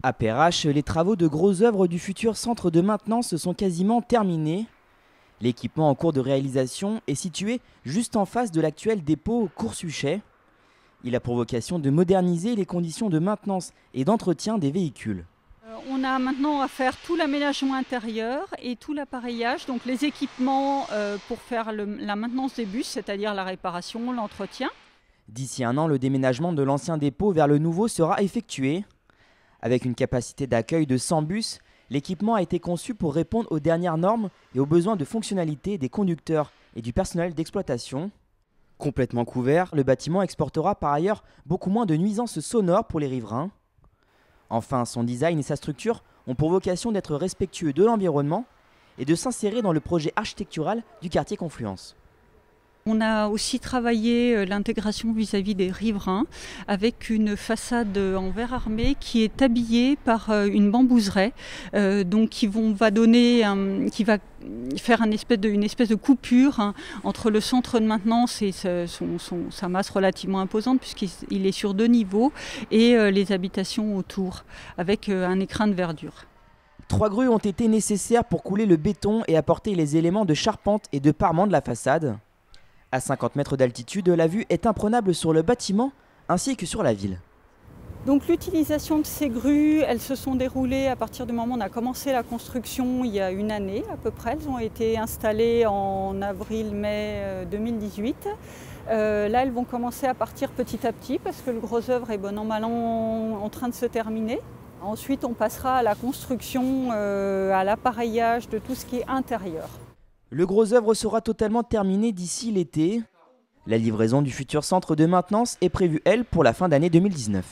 À Perrache, les travaux de grosses œuvres du futur centre de maintenance sont quasiment terminés. L'équipement en cours de réalisation est situé juste en face de l'actuel dépôt Coursuchet. Il a pour vocation de moderniser les conditions de maintenance et d'entretien des véhicules. On a maintenant à faire tout l'aménagement intérieur et tout l'appareillage, donc les équipements pour faire la maintenance des bus, c'est-à-dire la réparation, l'entretien. D'ici un an, le déménagement de l'ancien dépôt vers le nouveau sera effectué. Avec une capacité d'accueil de 100 bus, l'équipement a été conçu pour répondre aux dernières normes et aux besoins de fonctionnalité des conducteurs et du personnel d'exploitation. Complètement couvert, le bâtiment exportera par ailleurs beaucoup moins de nuisances sonores pour les riverains. Enfin, son design et sa structure ont pour vocation d'être respectueux de l'environnement et de s'insérer dans le projet architectural du quartier Confluence. On a aussi travaillé l'intégration vis-à-vis des riverains avec une façade en verre armé qui est habillée par une bambouseraie, donc qui va faire une espèce de coupure entre le centre de maintenance et sa masse relativement imposante puisqu'il est sur 2 niveaux et les habitations autour avec un écrin de verdure. 3 grues ont été nécessaires pour couler le béton et apporter les éléments de charpente et de parement de la façade. À 50 mètres d'altitude, la vue est imprenable sur le bâtiment ainsi que sur la ville. Donc l'utilisation de ces grues, elles se sont déroulées à partir du moment où on a commencé la construction il y a une année à peu près. Elles ont été installées en avril-mai 2018. Là, elles vont commencer à partir petit à petit parce que le gros œuvre est bon an mal an en train de se terminer. Ensuite, on passera à la construction, à l'appareillage de tout ce qui est intérieur. Le gros œuvre sera totalement terminé d'ici l'été. La livraison du futur centre de maintenance est prévue, elle, pour la fin d'année 2019.